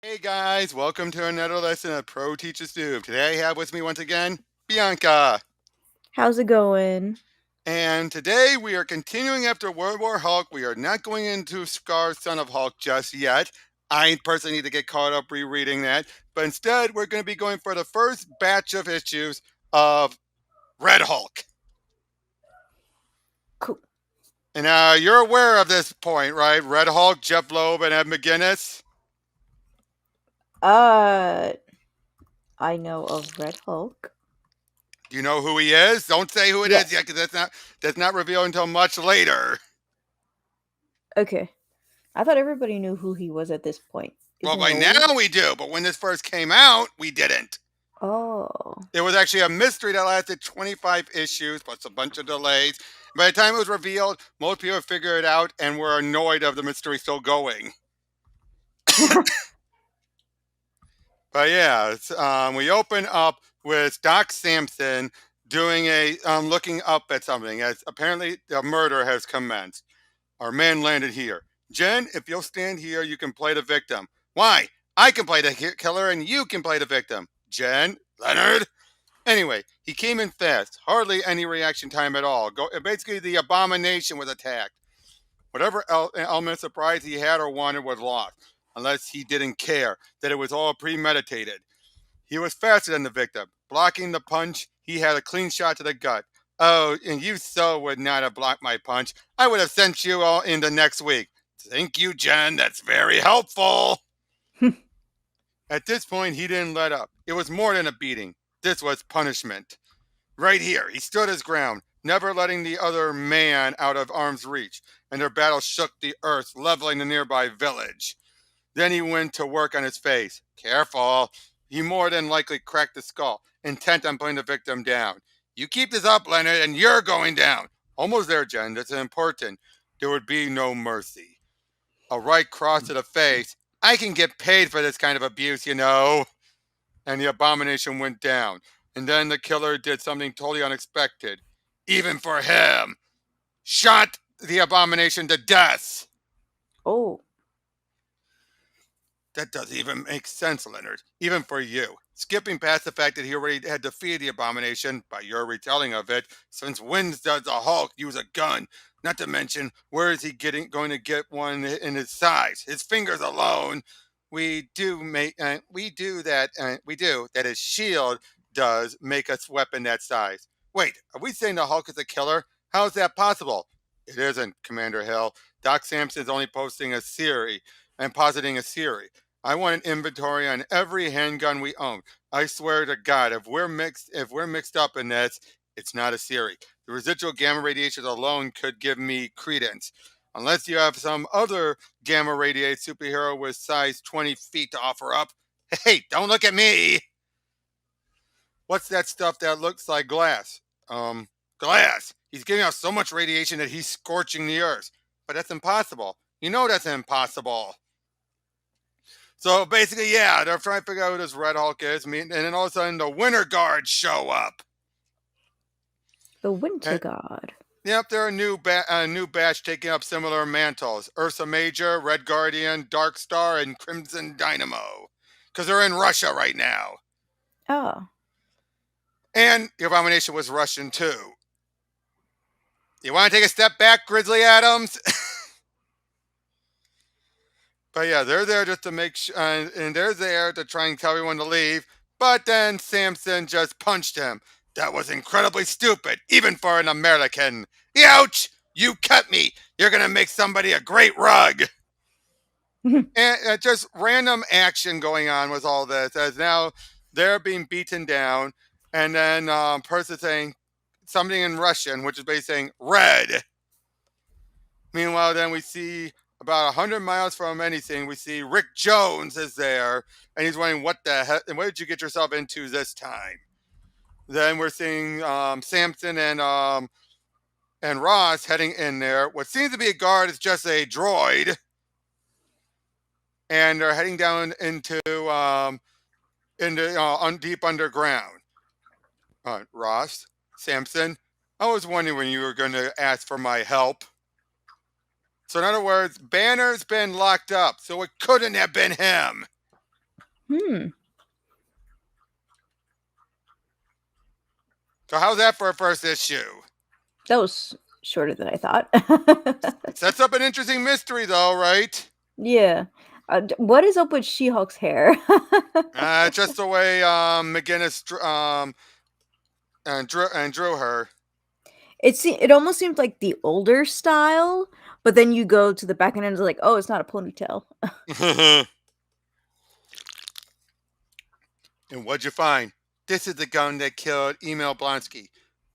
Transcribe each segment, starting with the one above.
Hey guys, welcome to another lesson of Pro Teacher Stube. Today I have with me once again Bianca. How's it going? And today we are continuing after World War Hulk. We are not going into Scar Son of Hulk just yet. I personally need to get caught up rereading that. But instead, we're going to be going for the first batch of issues of Red Hulk. Cool. And you're aware of this point, right? Red Hulk, Jeph Loeb, and Ed McGuinness. Uh, I know of Red Hulk. Do you know who he is? Don't say who it is Yes. yet, because that's not revealed until much later. Okay. I thought everybody knew who he was at this point. Is Well, he by old? now we do, but when this first came out, we didn't. Oh. It was actually a mystery that lasted 25 issues, plus a bunch of delays. By the time it was revealed, most people figured it out and were annoyed of the mystery still going. But yeah, we open up with Doc Samson doing looking up at something, as apparently a murder has commenced. Our man landed here. Jen, if you'll stand here, you can play the victim. Why? I can play the killer and you can play the victim. Jen, Leonard. Anyway, he came in fast. Hardly any reaction time at all. Basically, the abomination was attacked. Whatever element of surprise he had or wanted was lost, unless he didn't care that it was all premeditated. He was faster than the victim. Blocking the punch, he had a clean shot to the gut. Oh, and you so would not have blocked my punch. I would have sent you all in the next week. Thank you, Jen. That's very helpful. At this point, he didn't let up. It was more than a beating. This was punishment. Right here, he stood his ground, never letting the other man out of arm's reach, and their battle shook the earth, leveling the nearby village. Then he went to work on his face. Careful. He more than likely cracked the skull, intent on putting the victim down. You keep this up, Leonard, and you're going down. Almost there, Jen. That's important. There would be no mercy. A right cross to the face. I can get paid for this kind of abuse, you know. And the abomination went down. And then the killer did something totally unexpected. Even for him. Shot the abomination to death. Oh. That doesn't even make sense, Leonard, even for you. Skipping past the fact that he already had defeated the abomination by your retelling of it, since when does the Hulk use a gun? Not to mention, where is he going to get one in his size? His fingers alone. We do that his shield does make a weapon that size. Wait, are we saying the Hulk is a killer? How is that possible? It isn't, Commander Hill. Doc Samson is only posting a theory and positing a theory. I want an inventory on every handgun we own. I swear to God, if we're mixed up in this, it's not a theory. The residual gamma radiation alone could give me credence. Unless you have some other gamma radiated superhero with size 20 feet to offer up. Hey, don't look at me! What's that stuff that looks like glass? Glass. He's giving out so much radiation that he's scorching the earth. But that's impossible. You know that's impossible. So basically, yeah, they're trying to figure out who this Red Hulk is. And then all of a sudden, the Winter Guards show up. The Winter And, God. yep, they're a new batch taking up similar mantles. Ursa Major, Red Guardian, Dark Star, and Crimson Dynamo. Because they're in Russia right now. Oh. And the Abomination was Russian too. You want to take a step back, Grizzly Adams? But yeah, they're there just to and they're there to try and tell everyone to leave. But then Samson just punched him. That was incredibly stupid, even for an American. Ouch! You cut me. You're gonna make somebody a great rug. And just random action going on with all this, as now they're being beaten down, and then person saying something in Russian, which is basically saying red. Meanwhile, then we see about 100 miles from anything, we see Rick Jones is there, and he's wondering what the heck, and what did you get yourself into this time? Then we're seeing Samson and Ross heading in there. What seems to be a guard is just a droid, and they're heading down into deep underground. Ross, Samson, I was wondering when you were going to ask for my help. So in other words, Banner's been locked up, so it couldn't have been him. Hmm. So how's that for a first issue? That was shorter than I thought. It sets up an interesting mystery, though, right? Yeah. What is up with She-Hulk's hair? Just the way McGuinness and drew her. It almost seemed like the older style, but then you go to the back end and it's like, oh, it's not a ponytail. And what'd you find? This is the gun that killed Emil Blonsky.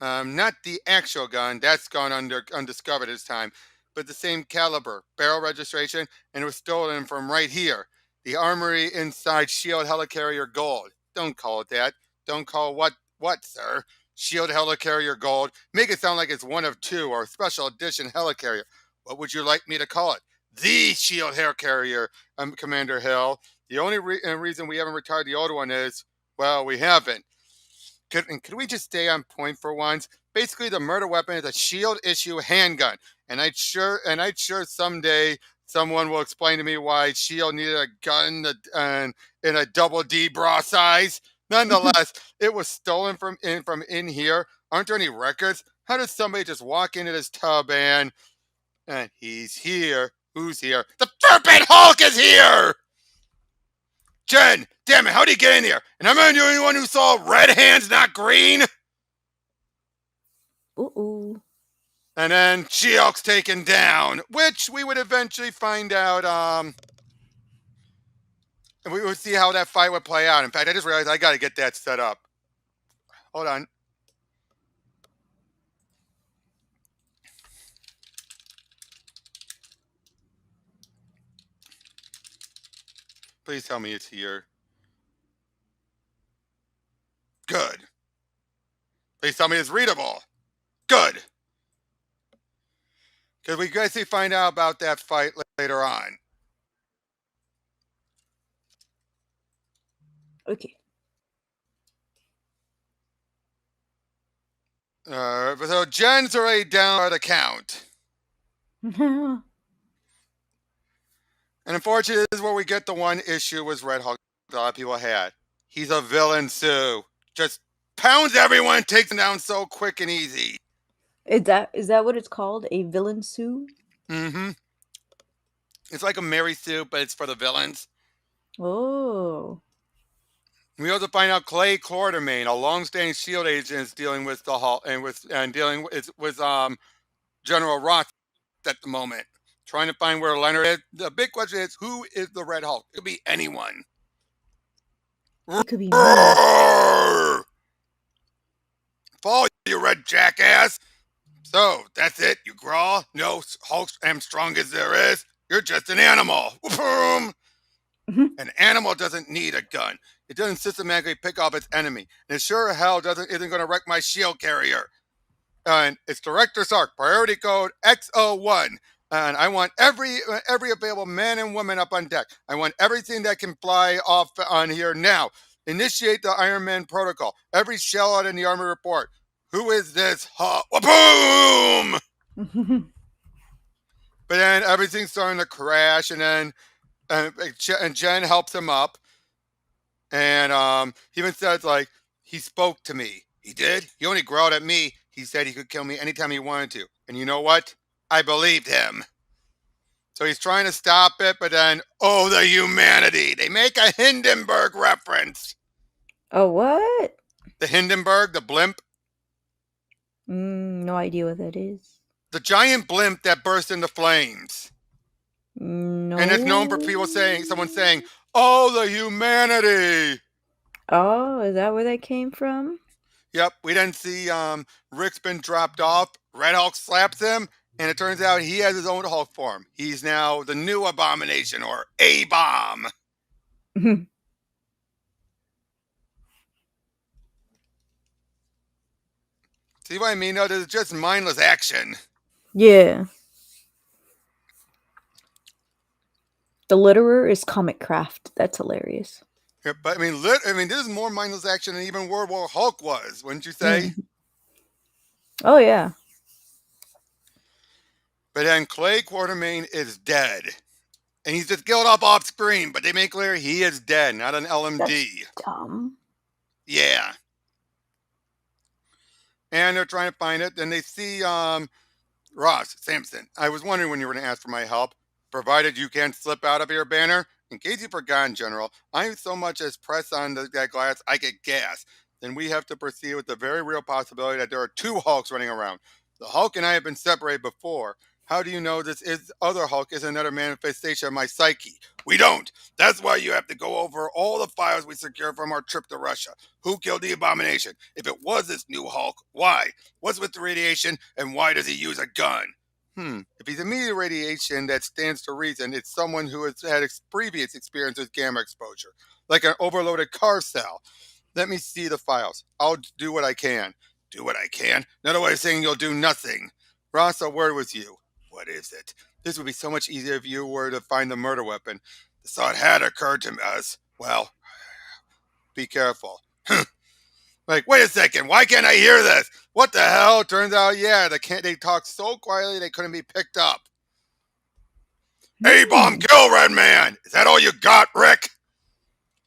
Not the actual gun, that's gone undiscovered this time, but the same caliber, barrel registration, and it was stolen from right here. The armory inside Shield Helicarrier Gold. Don't call it that. Don't call what, sir? Shield Helicarrier Gold. Make it sound like it's one of two or a special edition helicarrier. What would you like me to call it? The Shield Helicarrier, Commander Hill. The only reason we haven't retired the old one is, well, we haven't. Could we just stay on point for once? Basically, the murder weapon is a Shield issue handgun, and I'd sure someday someone will explain to me why Shield needed a gun in a double D bra size. Nonetheless, it was stolen from in here. Aren't there any records? How does somebody just walk into this tub and he's here? Who's here? The Serpent Hulk is here! Jen, damn it, how'd he get in here? And am I the only one who saw red hands, not green? Ooh. And then She-Hulk's taken down, which we would eventually find out. And we would see how that fight would play out. In fact, I just realized I got to get that set up. Hold on. Please tell me it's here. Good. Please tell me it's readable. Good. Because we guys find out about that fight later on. Okay. So Jen's already down our account. And unfortunately, this is where we get the one issue with Red Hulk a lot of people had. He's a villain, Sue. Just pounds everyone, takes them down so quick and easy. Is that what it's called? A villain suit? Mm-hmm. It's like a Mary Sue, but it's for the villains. Oh. We also find out Clay Quartermain, a long-standing Shield agent, is dealing with the Hulk and dealing with General Ross at the moment, trying to find where Leonard is. The big question is, who is the Red Hulk? It could be anyone. It could be me. Fall, you red jackass! So, that's it? You growl? No, Hulk, am strong as there is? You're just an animal! An animal doesn't need a gun. It doesn't systematically pick off its enemy. And it sure hell isn't going to wreck my shield carrier. And it's Director Sark, priority code X01. And I want every available man and woman up on deck. I want everything that can fly off on here now. Initiate the Iron Man protocol. Every shell out in the Army report. Who is this? Boom! But then everything's starting to crash, and then and Jen helps him up, and he even says like he spoke to me. He did. He only growled at me. He said he could kill me anytime he wanted to. And you know what? I believed him. So he's trying to stop it, but then, oh, the humanity. They make a Hindenburg reference. Oh, what? The Hindenburg, the blimp. No idea what that is. The giant blimp that burst into flames. No. And it's known for someone saying, oh, the humanity. Oh, is that where that came from? Yep, we then see Rick's been dropped off. Red Hulk slaps him, and it turns out he has his own Hulk form. He's now the new Abomination, or A-Bomb. See what I mean? No, this is just mindless action. Yeah. The Litterer is Comic Craft. That's hilarious. Yeah, but I mean, this is more mindless action than even World War Hulk was, wouldn't you say? Oh, yeah. But then Clay Quartermain is dead. And he's just killed off screen, but they make clear he is dead, not an That's LMD. dumb. Yeah. And they're trying to find it. Then they see Ross Samson. I was wondering when you were going to ask for my help. Provided you can't slip out of your banner. In case you forgot, General, I so much as press on that glass, I get gas. Then we have to proceed with the very real possibility that there are two Hulks running around. The Hulk and I have been separated before. How do you know this is other Hulk is another manifestation of my psyche? We don't. That's why you have to go over all the files we secured from our trip to Russia. Who killed the abomination? If it was this new Hulk, why? What's with the radiation, and why does he use a gun? If he's immediate radiation, that stands to reason it's someone who has had previous experience with gamma exposure, like an overloaded car cell. Let me see the files. I'll do what I can. Do what I can? Another way of saying you'll do nothing. Ross, a word with you. What is it? This would be so much easier if you were to find the murder weapon. The thought had occurred to us. Well, be careful. Like, wait a second, why can't I hear this? What the hell? Turns out, yeah, they talk so quietly they couldn't be picked up. A-bomb kill Red Man! Is that all you got, Rick?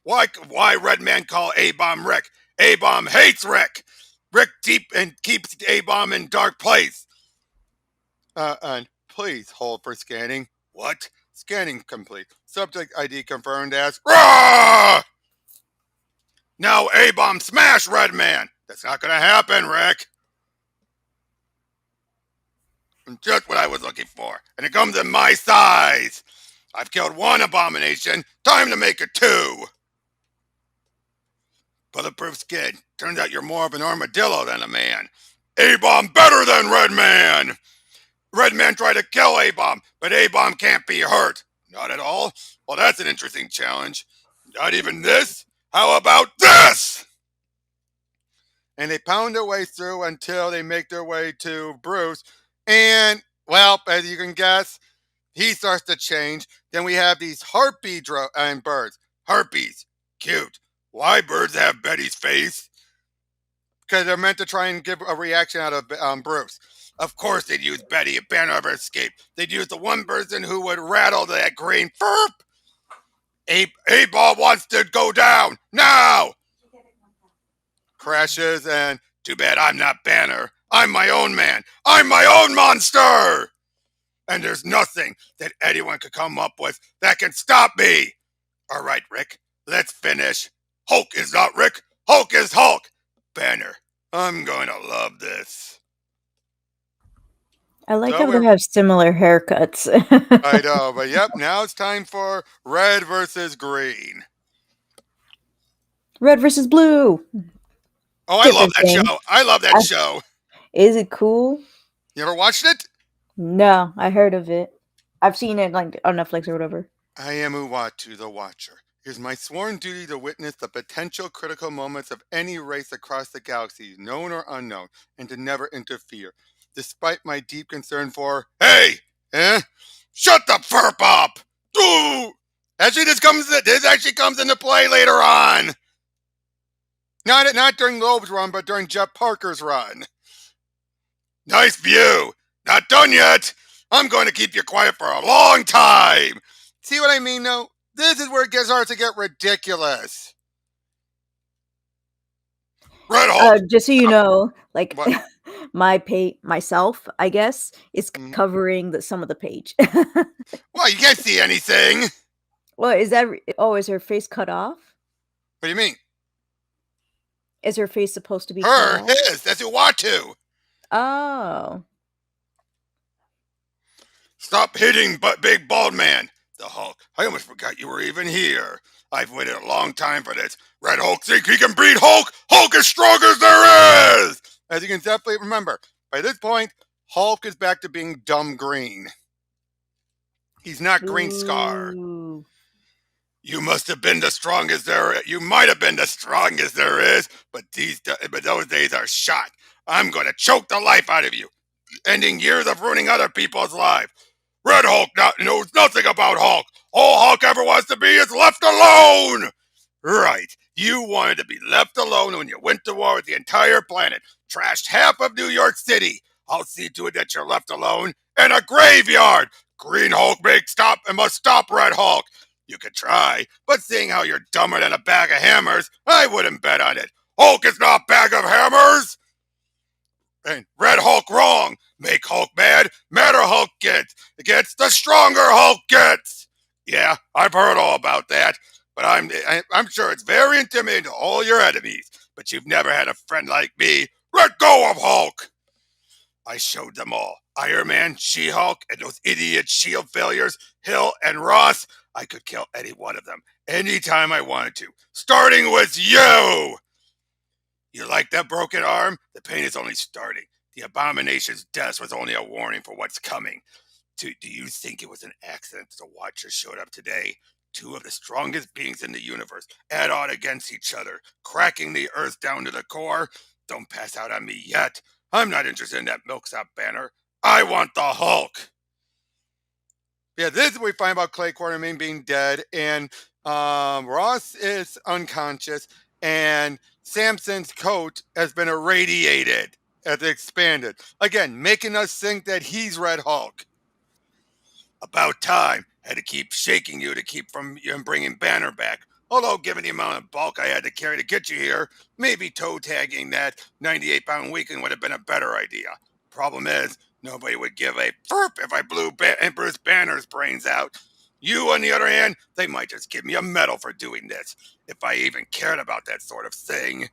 Why Red Man call A-bomb Rick? A-bomb hates Rick! Rick deep and keeps A-bomb in dark place. And please hold for scanning. What? Scanning complete. Subject ID confirmed as Rah! Now A-bomb smash Red Man! That's not gonna happen, Rick! Just what I was looking for. And it comes in my size! I've killed one abomination. Time to make it two! Bulletproof skin. Turns out you're more of an armadillo than a man. A-bomb better than Red Man! Red Man tried to kill A-bomb, but A-bomb can't be hurt. Not at all? Well, that's an interesting challenge. Not even this? How about this? And they pound their way through until they make their way to Bruce. And, well, as you can guess, he starts to change. Then we have these harpy and birds. Harpies. Cute. Why birds have Betty's face? Because they're meant to try and give a reaction out of Bruce. Of course they'd use Betty, a banner of her escape. They'd use the one person who would rattle that green furp. A-ball wants to go down. Now! Crashes and too bad I'm not Banner. I'm my own man. I'm my own monster! And there's nothing that anyone could come up with that can stop me. All right, Rick, let's finish. Hulk is not Rick. Hulk is Hulk. Banner, I'm going to love this. I like how they have similar haircuts. I know, but yep, now it's time for red versus green. Red versus blue. Oh, I love that show. I love that show. Is it cool? You ever watched it? No, I heard of it. I've seen it like on Netflix or whatever. I am Uatu, the Watcher. It is my sworn duty to witness the potential critical moments of any race across the galaxy, known or unknown, and to never interfere. Despite my deep concern for, hey, shut the furp up! Ooh! Actually, this actually comes into play later on. Not during Loeb's run, but during Jeff Parker's run. Nice view. Not done yet. I'm going to keep you quiet for a long time. See what I mean, though? This is where it starts to get ridiculous. Red Hulk. Just so you know, like myself, I guess, is covering some of the page. Well, you can't see anything. Well, is that? Is her face cut off? What do you mean? Is her face supposed to be cut off? His. That's Uatu. Oh. Stop hitting big bald man. The Hulk. I almost forgot you were even here. I've waited a long time for this. Red Hulk think he can beat Hulk? Hulk is strong as there is! As you can definitely remember, by this point, Hulk is back to being dumb green. He's not Green Scar. You must have been the strongest there. You might have been the strongest there is, but those days are shot. I'm going to choke the life out of you, ending years of ruining other people's lives. Red Hulk knows nothing about Hulk. All Hulk ever wants to be is left alone. Right. You wanted to be left alone when you went to war with the entire planet, trashed half of New York City. I'll see to it that you're left alone in a graveyard. Green Hulk must stop Red Hulk. You could try, but seeing how you're dumber than a bag of hammers, I wouldn't bet on it. Hulk is not a bag of hammers! And Red Hulk wrong. Make Hulk mad, madder Hulk gets, the stronger Hulk gets. Yeah, I've heard all about that, but I'm sure it's very intimidating to all your enemies. But you've never had a friend like me. Let go of Hulk. I showed them all. Iron Man, She-Hulk, and those idiot shield failures, Hill and Ross. I could kill any one of them anytime I wanted to, starting with you. You like that broken arm? The pain is only starting. The Abomination's death was only a warning for what's coming. Do you think it was an accident the Watcher showed up today? Two of the strongest beings in the universe at odds against each other, cracking the Earth down to the core? Don't pass out on me yet. I'm not interested in that milksop banner. I want the Hulk. Yeah, this is what we find about Clay Quartermain being dead, and Ross is unconscious, and Samson's coat has been irradiated as it expanded. Again, making us think that he's Red Hulk. About time. Had to keep shaking you to keep from bringing Banner back. Although, given the amount of bulk I had to carry to get you here, maybe toe tagging that 98-pound weakling would have been a better idea. Problem is, nobody would give a FERP if I blew Bruce Banner's brains out. You, on the other hand, they might just give me a medal for doing this, if I even cared about that sort of thing.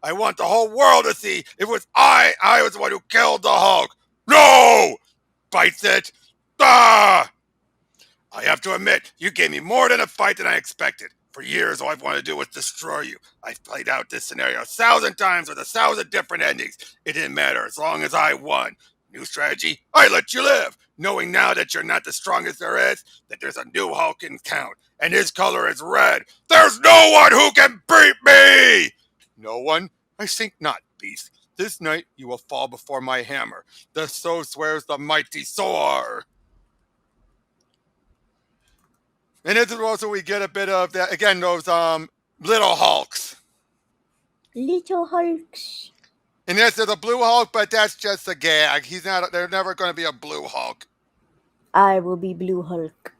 I want the whole world to see it was I was the one who killed the Hulk. No! Bites it. Ah! I have to admit, you gave me more than a fight than I expected. For years, all I've wanted to do was destroy you. I've played out this scenario 1,000 times with 1,000 different endings. It didn't matter as long as I won. New strategy, I let you live, knowing now that you're not the strongest there is, that there's a new Hulk in town, and his color is red. There's no one who can beat me! No one? I think not, Beast. This night you will fall before my hammer. So swears the mighty Thor. And this is also we get a bit of that again. Those little Hulks. Little Hulks. And yes, there's a blue Hulk, but that's just a gag. He's not. There's never going to be a blue Hulk. I will be Blue Hulk.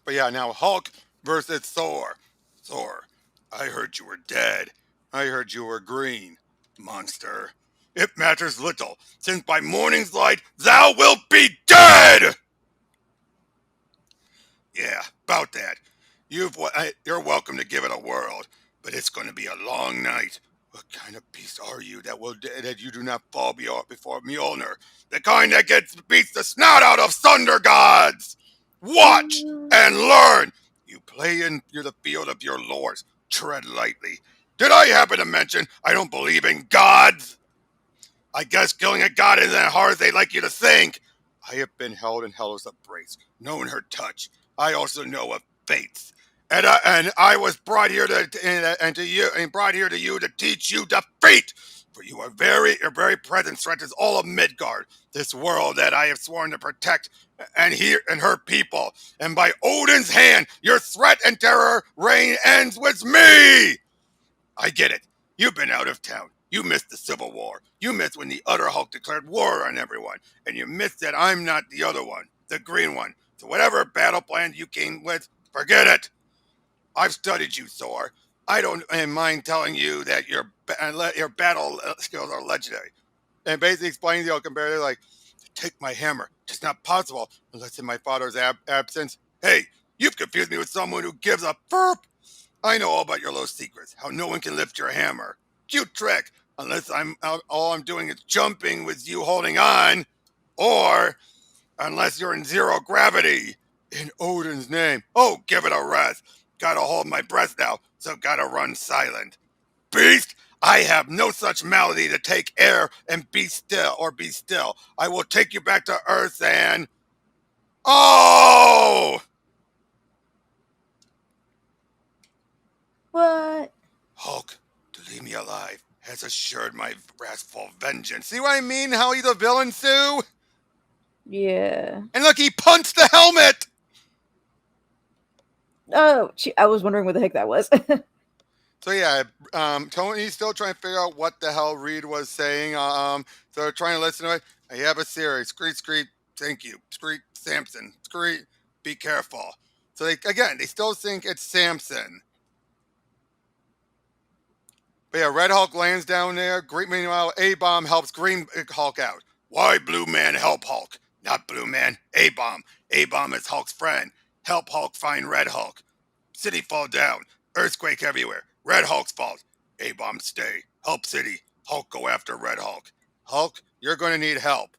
But yeah, now Hulk versus Thor. Thor, I heard you were dead. I heard you were green, monster. It matters little, since by morning's light thou wilt be dead! Yeah, about that. You're welcome to give it a whirl, but it's going to be a long night. What kind of beast are you that you do not fall before Mjolnir? The kind that beats the snot out of thunder gods! Watch and learn! You play in the field of your lords. Tread lightly. Did I happen to mention I don't believe in gods? I guess killing a god isn't as hard as they like you to think. I have been held in Hellas of Brace, known her touch. I also know of fates. And I was brought here brought here to you to teach you defeat. For your very presence threatens all of Midgard, this world that I have sworn to protect, and her people. And by Odin's hand, your threat and terror reign ends with me. I get it. You've been out of town. You missed the Civil War. You missed when the other Hulk declared war on everyone. And you missed that I'm not the other one, the green one. So whatever battle plan you came with, forget it. I've studied you, Thor. I don't mind telling you that your battle skills are legendary. And basically explains, comparatively, like, take my hammer. It's not possible unless in my father's absence. Hey, you've confused me with someone who gives a FERP. I know all about your little secrets, how no one can lift your hammer. Cute trick, unless all I'm doing is jumping with you holding on, or unless you're in zero gravity. In Odin's name. Oh, give it a rest. Gotta hold my breath now, so gotta run silent. Beast, I have no such malady to take air and be still. I will take you back to Earth and... Oh! What? Hulk, to leave me alive, has assured my wrathful vengeance. See what I mean? How he's a villain, Sue? Yeah. And look, he punched the helmet! Oh, I was wondering what the heck that was. So yeah, Tony's still trying to figure out what the hell Reed was saying. So they're trying to listen to it. I have a series. Screet, screet. Thank you. Screet, Samson. Screet. Be careful. So they still think it's Samson. But yeah, Red Hulk lands down there. Meanwhile, A-Bomb helps Green Hulk out. Why Blue Man help Hulk? Not Blue Man. A-Bomb. A-Bomb is Hulk's friend. Help Hulk find Red Hulk. City fall down. Earthquake everywhere. Red Hulk's fault. A-Bomb stay. Help City. Hulk go after Red Hulk. Hulk, you're going to need help.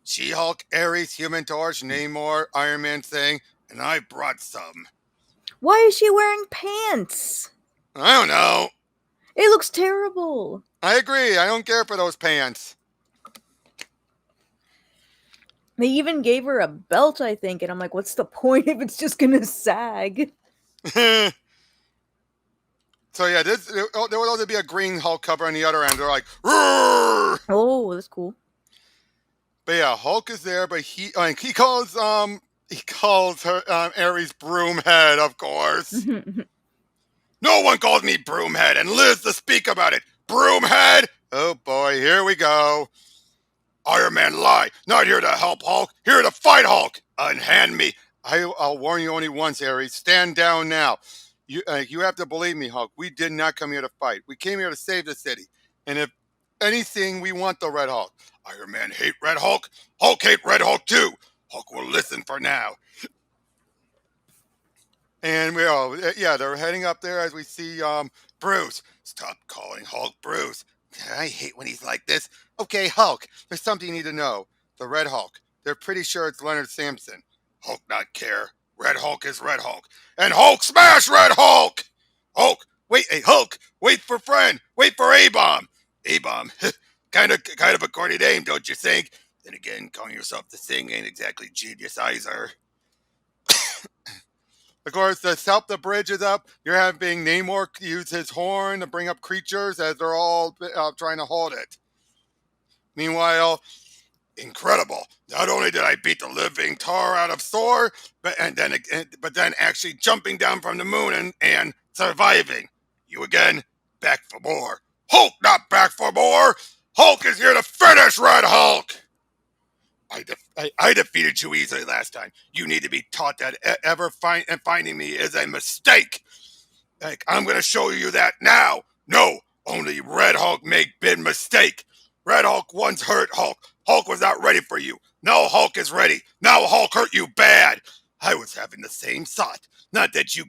She-Hulk, Ares, Human Torch, Namor, Iron Man thing, and I brought some. Why is she wearing pants? I don't know. It looks terrible. I agree. I don't care for those pants. They even gave her a belt, I think, and I'm like, what's the point if it's just gonna sag? So yeah, there would also be a Green Hulk cover on the other end. They're like, roar! Oh, that's cool. But yeah, Hulk is there, but he calls her Ares Broomhead, of course. No one calls me Broomhead and lives to speak about it. Broomhead! Oh boy, here we go. Iron Man lie. Not here to help Hulk. Here to fight Hulk. Unhand me. I'll warn you only once, Ares. Stand down now. You have to believe me, Hulk. We did not come here to fight. We came here to save the city. And if anything, we want the Red Hulk. Iron Man hate Red Hulk. Hulk hate Red Hulk too. Hulk will listen for now. And they're heading up there as we see Bruce. Stop calling Hulk Bruce. I hate when he's like this. Okay, Hulk, there's something you need to know. The Red Hulk. They're pretty sure it's Leonard Samson. Hulk not care. Red Hulk is Red Hulk. And Hulk smash Red Hulk! Hulk, wait, hey, Hulk, wait for friend. Wait for A-Bomb. A-Bomb, kind of a corny name, don't you think? Then again, calling yourself the Thing ain't exactly genius either. Of course, to help the bridge is up, you're having Namor use his horn to bring up creatures as they're all trying to hold it. Meanwhile, incredible. Not only did I beat the living tar out of Thor, but then actually jumping down from the moon and surviving. You again, back for more. Hulk not back for more. Hulk is here to finish Red Hulk. I defeated you easily last time. You need to be taught that finding me is a mistake. Like, I'm going to show you that now. No, only Red Hulk make big mistake. Red Hulk once hurt Hulk. Hulk was not ready for you. Now Hulk is ready. Now Hulk hurt you bad. I was having the same thought. Not that you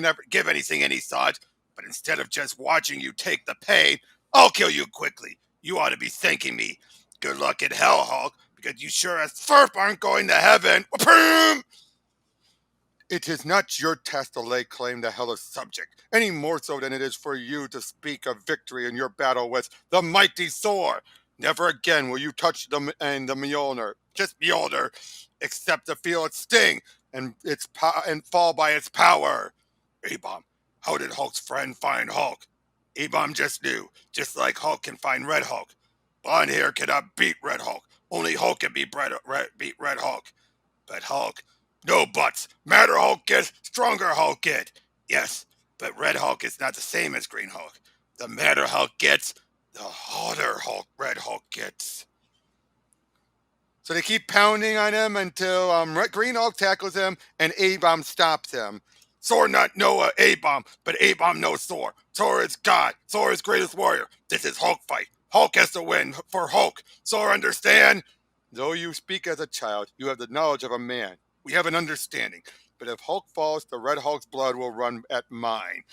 never give anything any thought, but instead of just watching you take the pain, I'll kill you quickly. You ought to be thanking me. Good luck in hell, Hulk, because you sure as FERP aren't going to heaven. It is not your task to lay claim to Hela's subject, any more so than it is for you to speak of victory in your battle with the mighty Thor. Never again will you touch the Mjolnir, just Mjolnir, except to feel its sting and and fall by its power. A-Bomb, how did Hulk's friend find Hulk? A-Bomb just knew, just like Hulk can find Red Hulk. Blonde hair cannot beat Red Hulk. Only Hulk can beat Red Hulk. But Hulk, no buts. Madder Hulk gets, stronger Hulk get. Yes, but Red Hulk is not the same as Green Hulk. The madder Hulk gets, the harder Red Hulk gets. So they keep pounding on him until Green Hulk tackles him and A-Bomb stops him. Thor not know A-Bomb, but A-Bomb knows Thor. Thor is God. Thor is greatest warrior. This is Hulk fight. Hulk has to win for Hulk. Thor understand? Though you speak as a child, you have the knowledge of a man. We have an understanding. But if Hulk falls, the Red Hulk's blood will run at mine.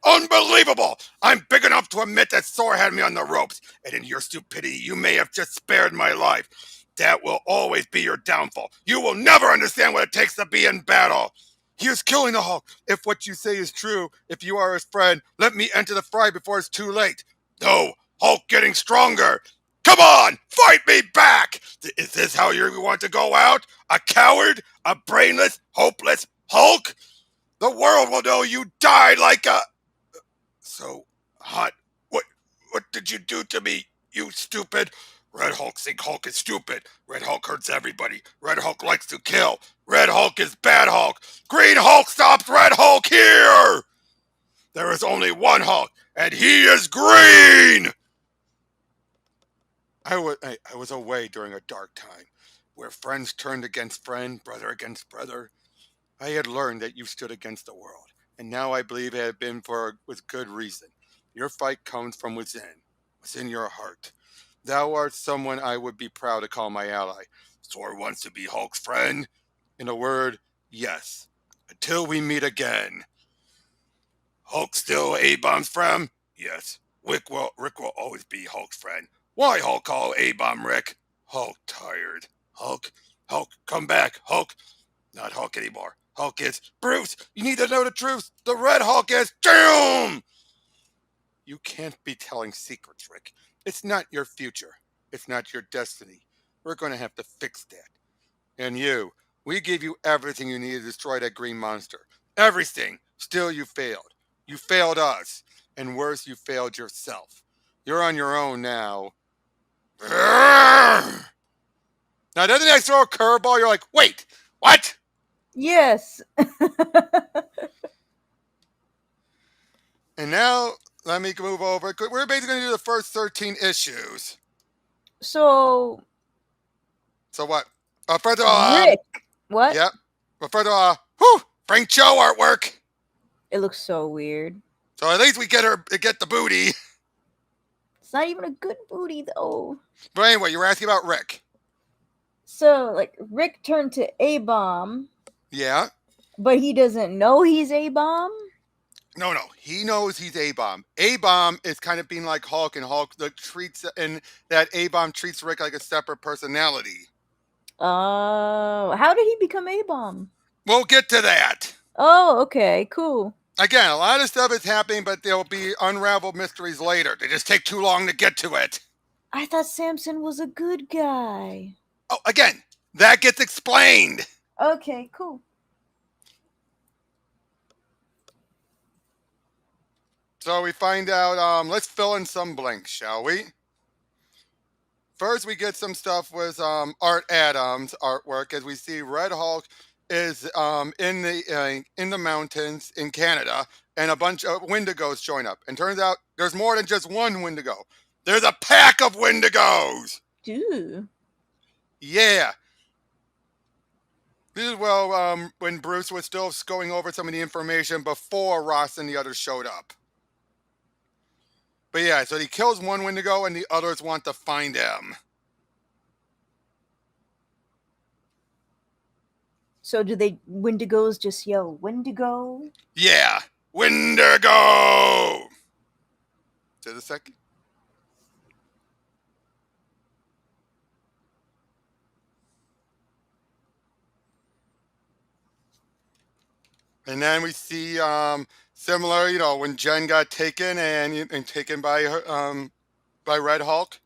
Unbelievable! I'm big enough to admit that Thor had me on the ropes, and in your stupidity, you may have just spared my life. That will always be your downfall. You will never understand what it takes to be in battle. He is killing the Hulk. If what you say is true, if you are his friend, let me enter the fray before it's too late. No, Hulk getting stronger. Come on, fight me back! Is this how you want to go out? A coward? A brainless, hopeless Hulk? The world will know you died like a... So hot. What did you do to me, you stupid? Red Hulk think Hulk is stupid. Red Hulk hurts everybody. Red Hulk likes to kill. Red Hulk is bad Hulk. Green Hulk stops Red Hulk here. There is only one Hulk, and he is green. I was away during a dark time, where friends turned against friend, brother against brother. I had learned that you stood against the world, and now I believe it had been for with good reason. Your fight comes from within your heart. Thou art someone I would be proud to call my ally. Thor wants to be Hulk's friend. In a word, yes. Until we meet again. Hulk still A-Bomb's friend? Yes. Rick will always be Hulk's friend. Why Hulk call A-Bomb Rick? Hulk tired. Hulk, come back. Hulk, not Hulk anymore. Hulk is Bruce. You need to know the truth. The Red Hulk is doom. You can't be telling secrets, Rick. It's not your future. It's not your destiny. We're going to have to fix that. And you, we gave you everything you needed to destroy that green monster. Everything. Still, you failed. You failed us. And worse, you failed yourself. You're on your own now. Now, doesn't I throw a curveball? You're like, wait, what? Yes. And now, let me move over. We're basically going to do the first 13 issues. So So what? First of all, Rick, what? yep. But first of all, whew, Frank Cho artwork. It looks so weird. So at least we get the booty. It's not even a good booty though. But anyway, you were asking about Rick. So like Rick turned to A-Bomb, Yeah. but he doesn't know he's A-Bomb. No. He knows he's A-Bomb. A-Bomb is kind of being like Hulk, and Hulk treats and that A-Bomb treats Rick like a separate personality. Oh, how did he become A-Bomb? We'll get to that. Oh, okay, cool. Again, a lot of stuff is happening, but there'll be unraveled mysteries later. They just take too long to get to it. I thought Samson was a good guy. Oh, again, that gets explained. Okay, cool. So we find out, let's fill in some blanks, shall we? First, we get some stuff with Art Adams' artwork as we see Red Hulk is in the mountains in Canada, and a bunch of Wendigos join up. And turns out there's more than just one Wendigo. There's a pack of Wendigos. Dude. Yeah. This is when Bruce was still going over some of the information before Ross and the others showed up. But yeah, so he kills one Wendigo and the others want to find him. So do they Wendigos just yell Wendigo? Yeah, Wendigo! Just a second. And then we see similar, when Jen got taken and taken by her by Red Hulk.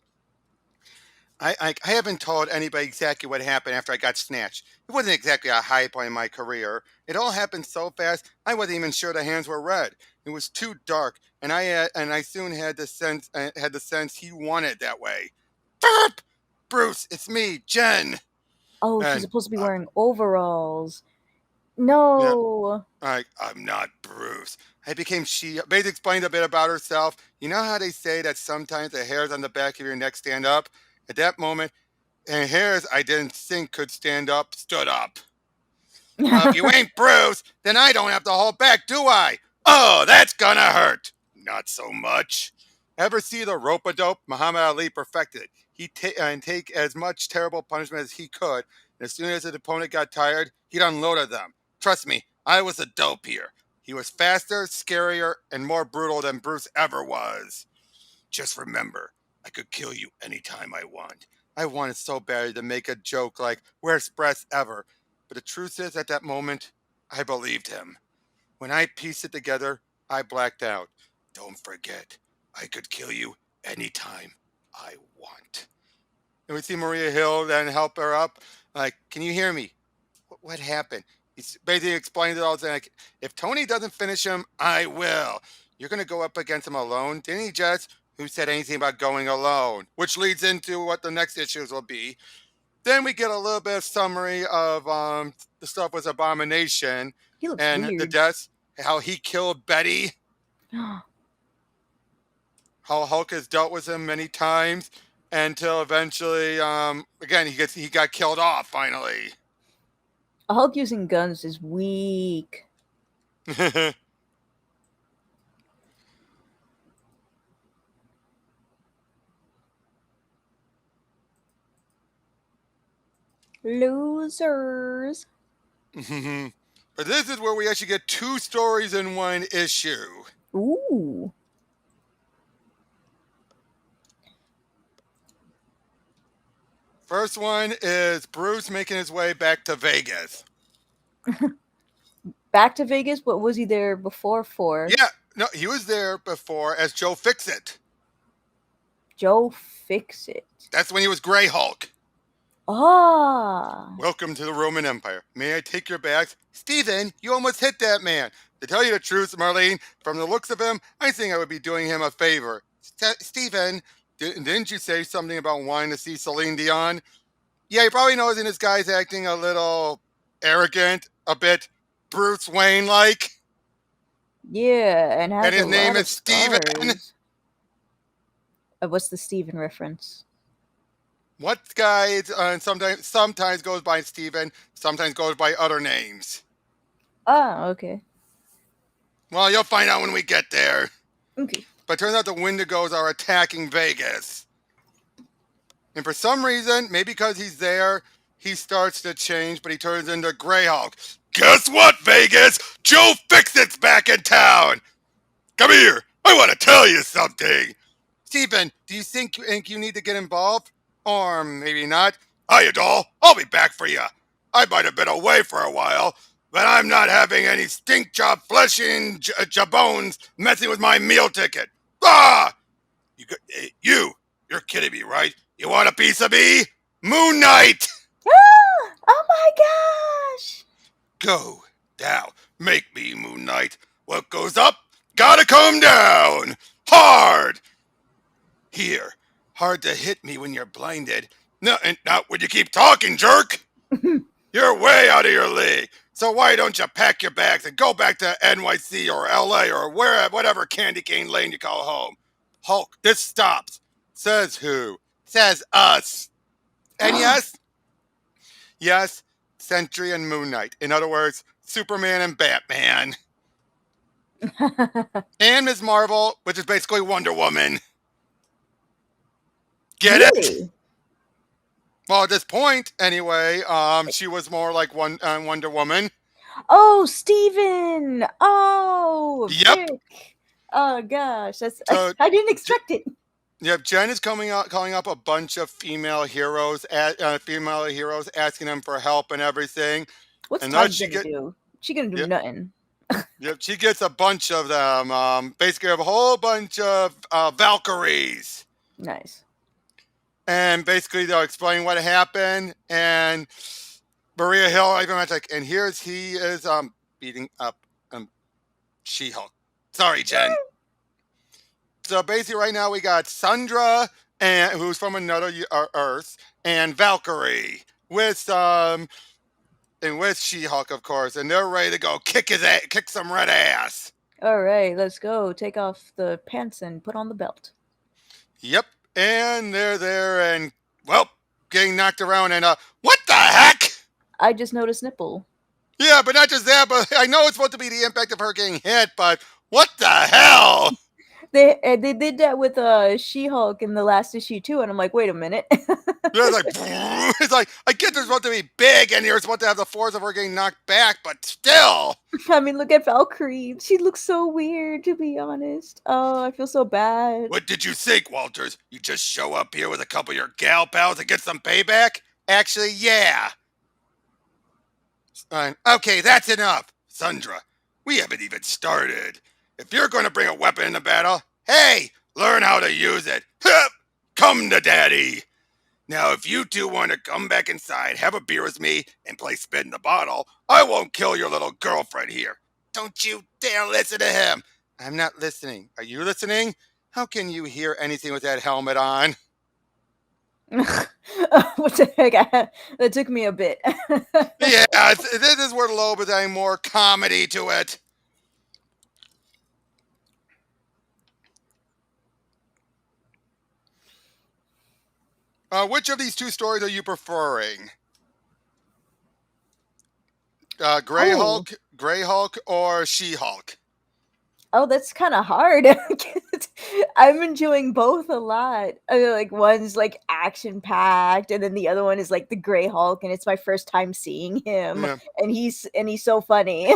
I haven't told anybody exactly what happened after I got snatched. It wasn't exactly a high point in my career. It all happened so fast. I wasn't even sure the hands were red. It was too dark, and I soon had the sense he wanted that way. Burp! Bruce, it's me, Jen. Oh, she's And supposed to be uh, wearing overalls. yeah, No. I'm not Bruce. I became she. Basically explained a bit about herself. You know how they say that sometimes the hairs on the back of your neck stand up? At that moment, and hairs I didn't think could stand up stood up. If you ain't Bruce, then I don't have to hold back, do I? Oh, that's gonna hurt. Not so much. Ever see the rope-a-dope? Muhammad Ali perfected it. He'd take as much terrible punishment as he could, and as soon as his opponent got tired, he'd unload them. Trust me, I was a dope here. He was faster, scarier, and more brutal than Bruce ever was. Just remember, I could kill you anytime I want. I wanted so badly to make a joke like, worst breath ever. But the truth is, at that moment, I believed him. When I pieced it together, I blacked out. Don't forget, I could kill you anytime I want. And we see Maria Hill then help her up. Like, can you hear me? What happened? He's basically explained it all. Like, if Tony doesn't finish him, I will. You're going to go up against him alone? Didn't he just? Who said anything about going alone? Which leads into what the next issues will be. Then we get a little bit of summary of the stuff with Abomination He looks and the weird. deaths, how he killed Betty, how Hulk has dealt with him many times until eventually, again, he got killed off finally. Hulk using guns is weak. Losers. But this is where we actually get two stories in one issue. Ooh. First one is Bruce making his way back to Vegas. Back to Vegas? What was he there before for? Yeah, no, he was there before as Joe Fixit. Joe Fixit. That's when he was Grey Hulk. Ah. Welcome to the Roman Empire. May I take your bags? Stephen, you almost hit that man. To tell you the truth, Marlene, from the looks of him, I think I would be doing him a favor. Stephen, didn't you say something about wanting to see Celine Dion? Yeah, he probably knows this guy's acting a little arrogant, a bit Bruce Wayne-like. Yeah, and And has a his name lot is of Steven. scars. What's the Steven reference? What guy sometimes goes by Steven, sometimes goes by other names. Ah, okay. Well, you'll find out when we get there. Okay. But it turns out the Wendigos are attacking Vegas. And for some reason, maybe because he's there, he starts to change, but he turns into Grey Hulk. Guess what, Vegas? Joe Fixit's back in town. Come here. I want to tell you something. Stephen, do you think you need to get involved? Or maybe not. Hiya, doll. I'll be back for you. I might have been away for a while, but I'm not having any stink job fleshing jabones messing with my meal ticket. Ah! You're kidding me, right? You want a piece of me? Moon Knight! Ah! Oh my gosh! Go down. Make me Moon Knight. What goes up, gotta come down. Hard! Here. Hard to hit me when you're blinded. No, and not when you keep talking, jerk! You're way out of your league. So why don't you pack your bags and go back to NYC or LA or whatever candy cane lane you call home? Hulk, this stops. Says who? Says us. And yes, Sentry and Moon Knight. In other words, Superman and Batman. And Ms. Marvel, which is basically Wonder Woman. Get it? Well, at this point, anyway, she was more like Wonder Woman. Oh, Steven! Oh, Yep. Vic. Oh gosh, So, I didn't expect it. Yep, Jen is calling up a bunch of female heroes, asking them for help and everything. What's And Tide gonna do? She gonna do nothing. Yep, she gets a bunch of them. Basically, a whole bunch of Valkyries. Nice. And basically, they'll explain what happened. And Maria Hill, even like, and he is beating up She-Hulk. Sorry, Jen. So basically, right now we got Sandra, who's from another Earth, and Valkyrie with She-Hulk, of course, and they're ready to go kick some red ass. All right, let's go. Take off the pants and put on the belt. Yep, and they're there, and well, getting knocked around, and what the heck? I just noticed nipple. Yeah, but not just that, but I know it's supposed to be the impact of her getting hit, but what the hell? They did that with She-Hulk in the last issue too, and I'm like, wait a minute. It's like I get they're supposed to be big, and you're supposed to have the force of her getting knocked back, but still. I mean, look at Valkyrie. She looks so weird, to be honest. Oh, I feel so bad. What did you think, Walters? You just show up here with a couple of your gal pals and get some payback? Actually, yeah. Okay, that's enough. Sandra, we haven't even started. If you're going to bring a weapon into battle, hey, learn how to use it. Come to daddy. Now, if you two want to come back inside, have a beer with me, and play spin the bottle, I won't kill your little girlfriend here. Don't you dare listen to him. I'm not listening. Are you listening? How can you hear anything with that helmet on? What the heck? That took me a bit. Yeah, this is where Loeb is adding more comedy to it. Which of these two stories are you preferring? Oh. Gray Hulk, or She Hulk? Oh, that's kind of hard. I'm enjoying both a lot. I mean, like one's like action packed, and then the other one is like the Gray Hulk, and it's my first time seeing him, Yeah. and he's so funny.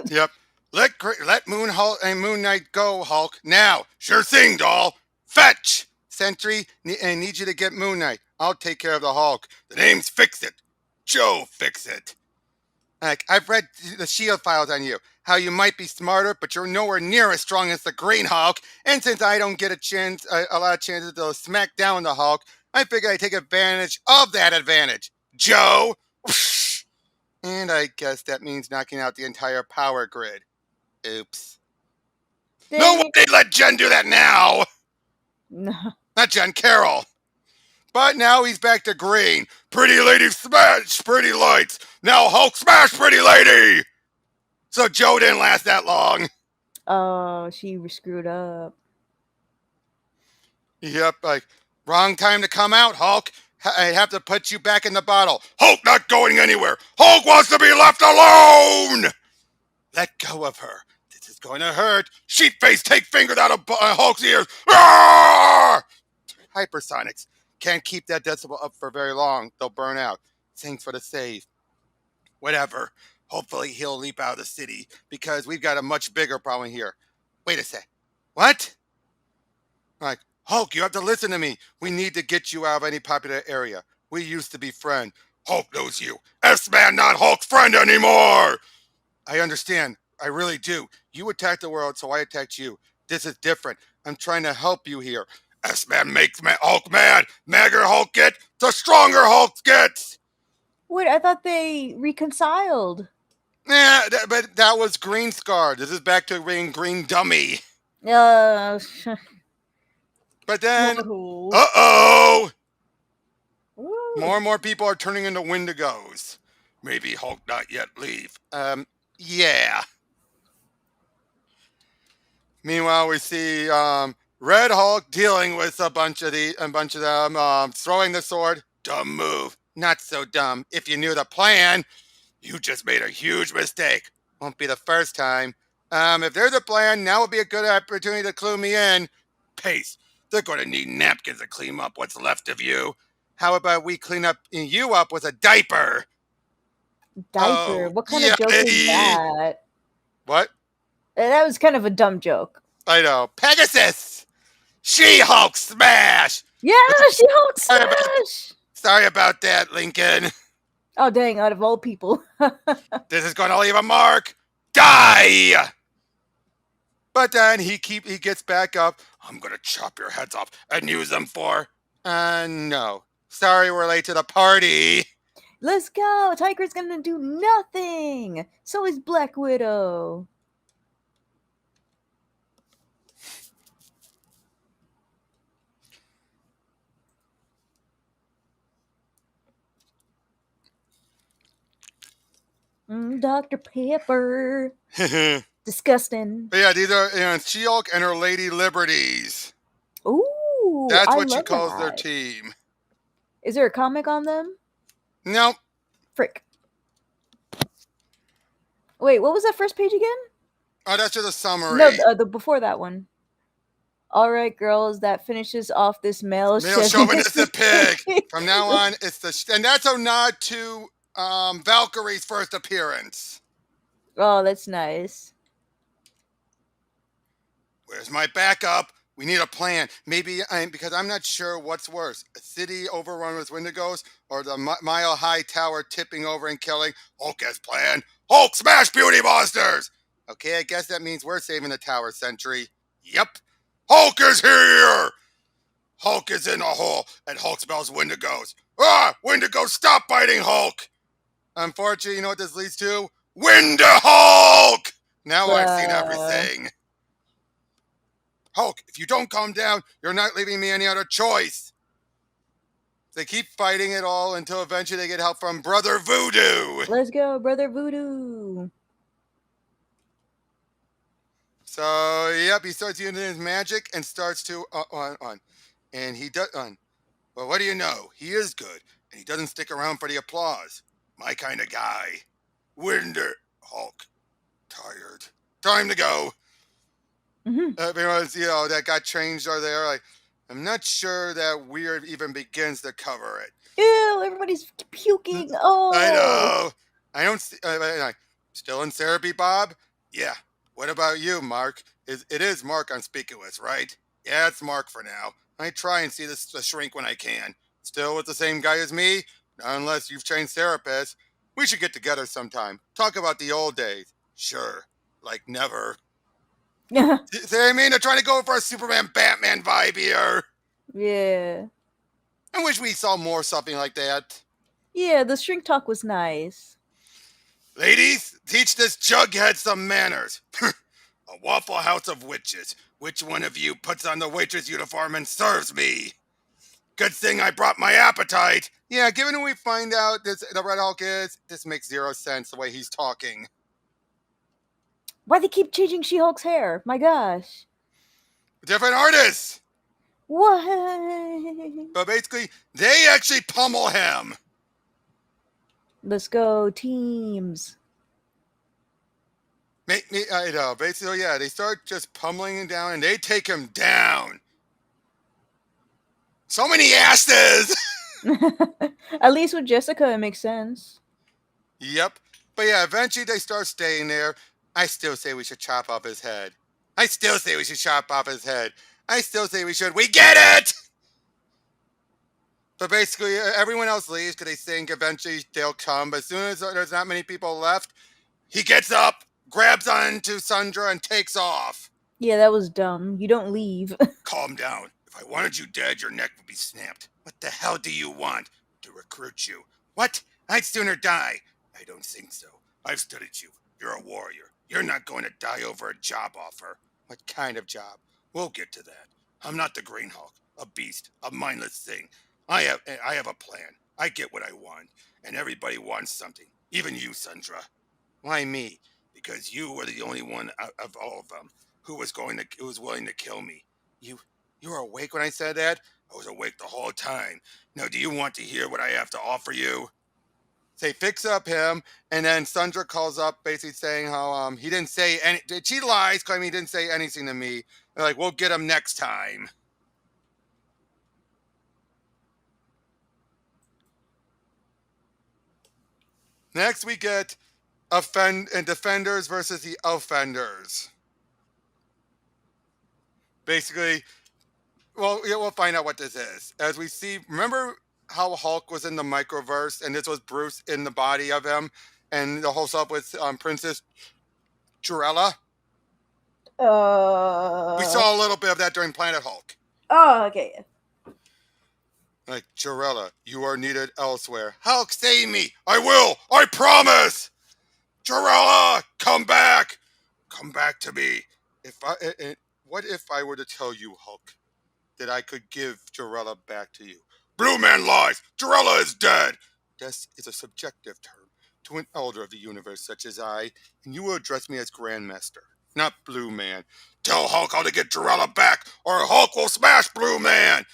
Yep. Let Moon Hulk and Moon Knight go, Hulk. Now. Sure thing, doll. Fetch! Sentry, I need you to get Moon Knight. I'll take care of the Hulk. The name's Fix It. Joe Fix It. Like, I've read the Shield files on you. How you might be smarter, but you're nowhere near as strong as the Green Hulk. And since I don't get a lot of chances to smack down the Hulk, I figure I take advantage of that advantage. Joe! And I guess that means knocking out the entire power grid. Oops. No Dang way it. they let Jen do that now! No. Not Jen, Carol. But now he's back to green. Pretty lady smash, pretty lights. Now Hulk smash, pretty lady! So Joe didn't last that long. Oh, she screwed up. Yep, like, wrong time to come out, Hulk. I have to put you back in the bottle. Hulk not going anywhere. Hulk wants to be left alone! Let go of her. This is going to hurt. Sheepface, take fingers out of Hulk's ears. Arrgh! Hypersonics. Can't keep that decibel up for very long. They'll burn out. Thanks for the save. Whatever. Hopefully he'll leap out of the city, because we've got a much bigger problem here. Wait a sec. What? Like, Hulk, you have to listen to me. We need to get you out of any popular area. We used to be friends. Hulk knows you. S-Man not Hulk's friend anymore! I understand. I really do. You attacked the world, so I attacked you. This is different. I'm trying to help you here. S-Man makes Hulk mad. Madder Hulk gets, the stronger Hulk gets! Wait, I thought they reconciled. Yeah, but that was Green Scar. This is back to being Green Dummy. Uh, But then, Whoa. uh-oh! Ooh. More and more people are turning into Wendigos. Maybe Hulk not yet leave. Yeah. Meanwhile, we see Red Hulk dealing with a bunch of them, throwing the sword. Dumb move. Not so dumb. If you knew the plan, you just made a huge mistake. Won't be the first time. If there's a plan, now would be a good opportunity to clue me in. Pace. They're going to need napkins to clean up what's left of you. How about we clean up you up with a diaper? Diaper. Oh, What kind of yeah. joke is that? What? That was kind of a dumb joke. I know. Pegasus! She-Hulk smash! Yeah, she Hulk Sorry about, smash. sorry about that, Lincoln. Oh dang! Out of all people. This is going to leave a mark. Die! But then he gets back up. I'm going to chop your heads off and use them for... no. Sorry we're late to the party. Let's go. Tiger's gonna do nothing. So is Black Widow. Dr. Pepper. But Disgusting. yeah, these are She-Hulk and her Lady Liberties. Ooh, That's I what she love calls their that. team. Is there a comic on them? Nope. Frick. Wait, what was that first page again? Oh, that's just a summary. No, the before that one. All right, girls, that finishes off this male Chauvinistic pig. pig. From now on, and that's a nod to Valkyrie's first appearance. Oh, that's nice. Where's my backup? We need a plan. Maybe because I'm not sure what's worse: a city overrun with Wendigos, or the mile-high tower tipping over and killing. Hulk has plan. Hulk smash beauty monsters. Okay, I guess that means we're saving the tower, Sentry. Yep. Hulk is here. Hulk is in a hole, and Hulk smells Wendigos. Ah, Wendigos, stop biting Hulk. Unfortunately, you know what this leads to? Hulk. Now I've seen everything. Hulk, if you don't calm down, you're not leaving me any other choice. They keep fighting it all until eventually they get help from Brother Voodoo. Let's go, Brother Voodoo. So, yep, he starts using his magic and starts to on. And he does on. Well, what do you know? He is good, and he doesn't stick around for the applause. My kind of guy. Winder Hulk. Tired. Time to go. Hmm. Everyone's, that got changed are there. Like, I'm not sure that weird even begins to cover it. Ew, everybody's puking. I Oh. know. I don't. Still in therapy, Bob? Yeah. What about you, Mark? It is Mark Conspicuous, right? Yeah, it's Mark for now. I try and see this shrink when I can. Still with the same guy as me? Not unless you've changed therapists. We should get together sometime. Talk about the old days. Sure. Like never. See what I mean? They're trying to go for a Superman Batman vibe here. Yeah. I wish we saw more something like that. Yeah, the shrink talk was nice. Ladies, teach this jughead some manners. A Waffle House of Witches. Which one of you puts on the waitress uniform and serves me? Good thing I brought my appetite. Yeah, given who we find out the Red Hulk is, this makes zero sense the way he's talking. Why they keep changing She-Hulk's hair? My gosh. Different artists. What? But basically, they actually pummel him. Let's go, teams. Make me, I know. Basically, yeah, they start just pummeling him down and they take him down. So many asses. At least with Jessica, it makes sense. Yep. But yeah, eventually they start staying there. I still say we should chop off his head. I still say we should chop off his head. I still say we should. We get it! But basically, everyone else leaves because they think eventually they'll come. But as soon as there's not many people left, he gets up, grabs onto Sundra, and takes off. Yeah, that was dumb. You don't leave. Calm down. If I wanted you dead, your neck would be snapped. What the hell do you want? To recruit you. What? I'd sooner die. I don't think so. I've studied you. You're a warrior. You're not going to die over a job offer. What kind of job? We'll get to that. I'm not the Green Hulk, a beast, a mindless thing. I have a plan. I get what I want, and everybody wants something. Even you, Sundra. Why me? Because you were the only one of all of them who was willing to kill me. You were awake when I said that? I was awake the whole time. Now, do you want to hear what I have to offer you? Say, fix up him, and then Sundra calls up, basically saying how he didn't say any. She lies, claiming he didn't say anything to me. They're like, we'll get him next time. Next, we get Defenders versus the Offenders. Basically, well, yeah, we'll find out what this is. As we see, remember how Hulk was in the microverse, and this was Bruce in the body of him, and the whole stuff with Princess Jurella? We Uh. saw a little bit of that during Planet Hulk. Oh, okay. Like, Jurella, you are needed elsewhere. Hulk, save me! I will! I promise! Jurella, come back! Come back to me. What if I were to tell you, Hulk, that I could give Jarella back to you? Blue Man lies! Jarella is dead! Death is a subjective term to an elder of the universe such as I, and you will address me as Grandmaster, not Blue Man. Tell Hulk how to get Jarella back, or Hulk will smash Blue Man!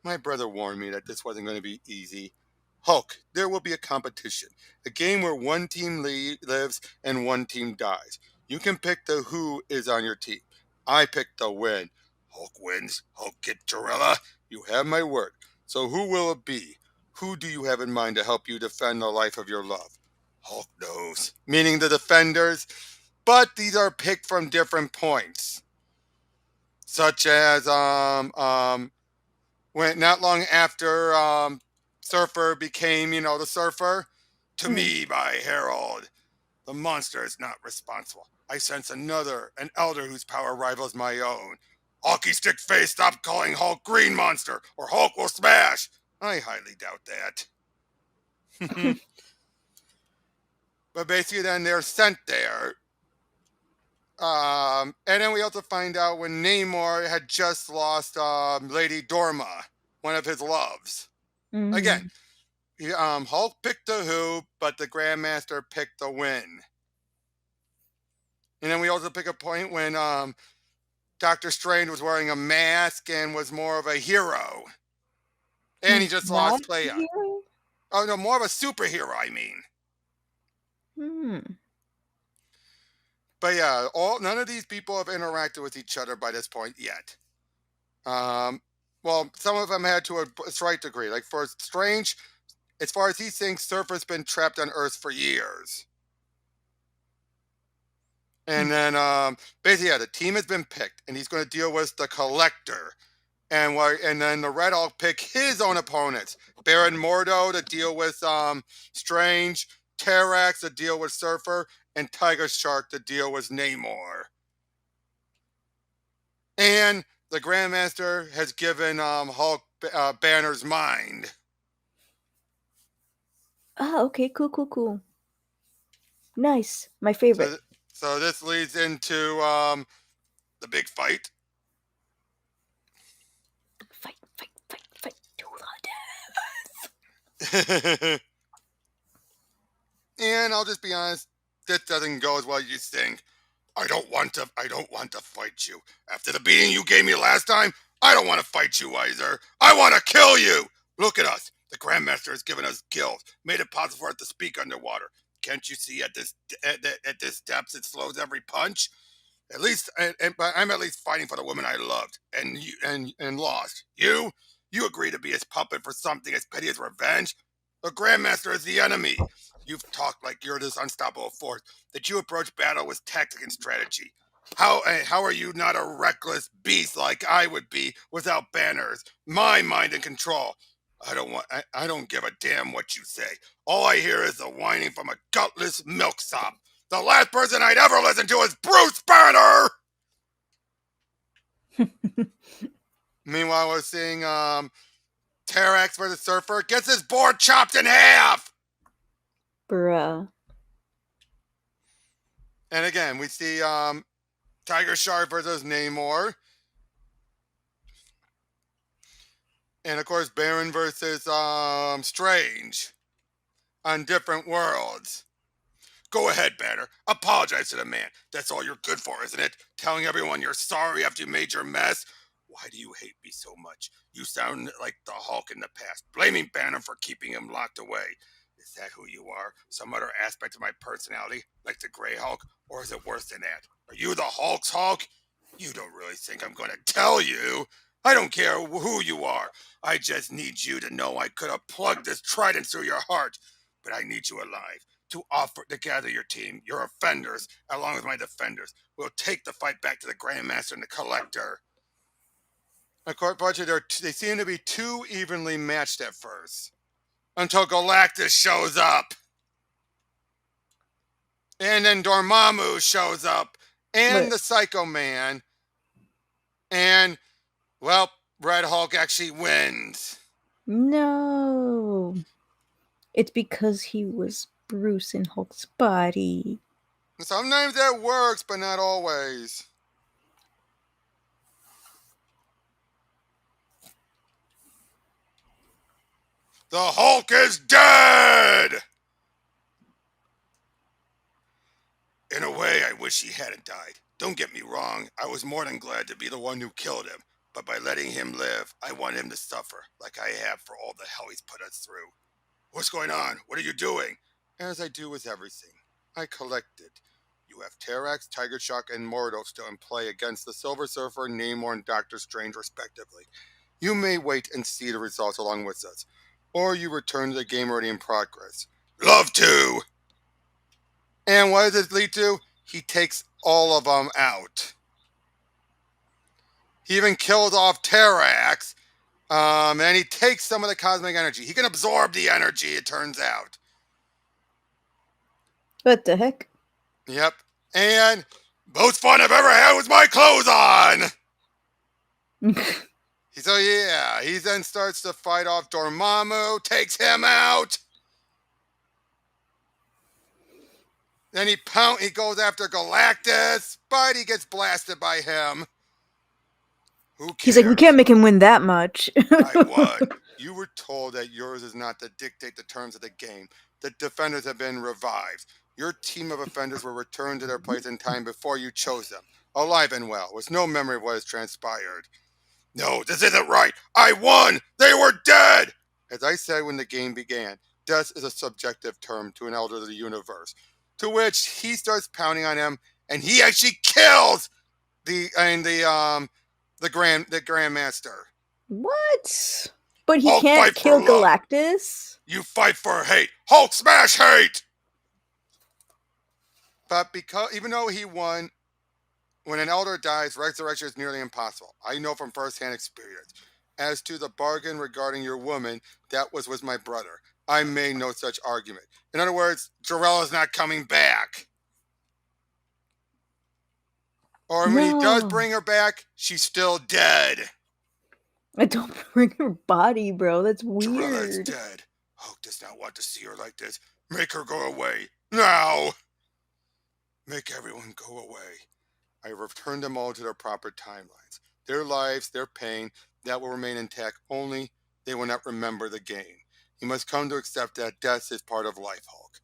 My brother warned me that this wasn't going to be easy. Hulk, there will be a competition, a game where one team lives and one team dies. You can pick who is on your team. I picked the win. Hulk wins. Hulk get Jarella. You have my word. So who will it be? Who do you have in mind to help you defend the life of your love? Hulk knows, meaning the Defenders, but these are picked from different points, such as when not long after Surfer became, the Surfer, to Mm. me by Harold. The monster is not responsible. I sense an elder whose power rivals my own. Hockey stick face, stop calling Hulk Green Monster, or Hulk will smash. I highly doubt that. But basically, then they're sent there. And then we also find out when Namor had just lost Lady Dorma, one of his loves. Again, Mhm. Hulk picked the who, but the Grandmaster picked the when. And then we also pick a point when Doctor Strange was wearing a mask and was more of a hero. And he He's just not lost a Leia. hero? Oh no, more of a superhero, I mean. Hmm. But yeah, all none of these people have interacted with each other by this point yet. Um, well, some of them had to a slight degree. Like for Strange, as far as he thinks, Surfer's been trapped on Earth for years. And then basically, yeah, the team has been picked, and he's going to deal with the Collector. And then the Red Hulk pick his own opponents: Baron Mordo to deal with Strange, Terrax to deal with Surfer, and Tiger Shark to deal with Namor. And the Grandmaster has given Hulk Banner's mind. Ah, okay, cool, cool, cool. Nice. My So, favorite. so this leads into the big fight. Fight, fight, fight, fight to the And I'll just be honest, this doesn't go as well as you think. I don't want to fight you. After the beating you gave me last time, I don't want to fight you either. I want to kill you. Look at us. The Grandmaster has given us gills, made it possible for us to speak underwater. Can't you see at this depth it slows every punch? At least, but I'm at least fighting for the woman I loved and lost. You agree to be his puppet for something as petty as revenge? The Grandmaster is the enemy. You've talked like you're this unstoppable force, that you approach battle with tactic and strategy. How are you not a reckless beast like I would be without banners, my mind and control? I don't give a damn what you say. All I hear is the whining from a gutless milksop. The last person I'd ever listen to is Bruce Banner. Meanwhile, we're seeing Terrax versus Surfer gets his board chopped in half. Bruh. And again, we see Tiger Shark versus Namor. And of course, Baron versus Strange on different worlds. Go ahead, Banner. Apologize to the man. That's all you're good for, isn't it? Telling everyone you're sorry after you made your mess? Why do you hate me so much? You sound like the Hulk in the past, blaming Banner for keeping him locked away. Is that who you are? Some other aspect of my personality, like the Grey Hulk? Or is it worse than that? Are you the Hulk's Hulk? You don't really think I'm going to tell you. I don't care who you are. I just need you to know I could have plugged this trident through your heart. But I need you alive to offer to gather your team, your offenders, along with my defenders. We'll take the fight back to the Grandmaster and the Collector. Of course, they seem to be too evenly matched at first, until Galactus shows up. And then Dormammu shows up, and Right. the Psycho Man, and, well, Red Hulk actually wins. No. It's because he was Bruce in Hulk's body. Sometimes that works, but not always. The Hulk is dead! In a way, I wish he hadn't died. Don't get me wrong, I was more than glad to be the one who killed him. But by letting him live, I want him to suffer, like I have for all the hell he's put us through. What's going on? What are you doing? As I do with everything. I collected. You have Terrax, Tiger Shark, and Mordo still in play against the Silver Surfer, Namor, and Doctor Strange, respectively. You may wait and see the results along with us, or you return to the game already in progress. Love to! And what does it lead to? He takes all of them out. He even kills off Terrax, and he takes some of the cosmic energy. He can absorb the energy, it turns out. What the heck? Yep. And most fun I've ever had with my clothes on. So yeah, he then starts to fight off Dormammu, takes him out. Then he goes after Galactus, but he gets blasted by him. Who He's like, we cares? can't make him win that much. I would. You were told that yours is not to dictate the terms of the game. The defenders have been revived. Your team of offenders were returned to their place in time before you chose them, alive and well, with no memory of what has transpired. No, this isn't right. I won. They were dead. As I said when the game began, death is a subjective term to an elder of the universe. To which he starts pounding on him, and he actually kills the Grandmaster. What? But he Hulk can't fight for kill love. Galactus? You fight for hate. Hulk smash hate. But because even though he won, when an elder dies, resurrection is nearly impossible. I know from firsthand experience. As to the bargain regarding your woman, that was with my brother. I made no such argument. In other words, Jarella's not coming back. Or when he does No. bring her back, she's still dead. I don't bring her body, bro. That's Jarella is weird. dead. Hulk does not want to see her like this. Make her go away. Now! Make everyone go away. I returned them all to their proper timelines. Their lives, their pain, that will remain intact, only they will not remember the game. You must come to accept that death is part of life, Hulk.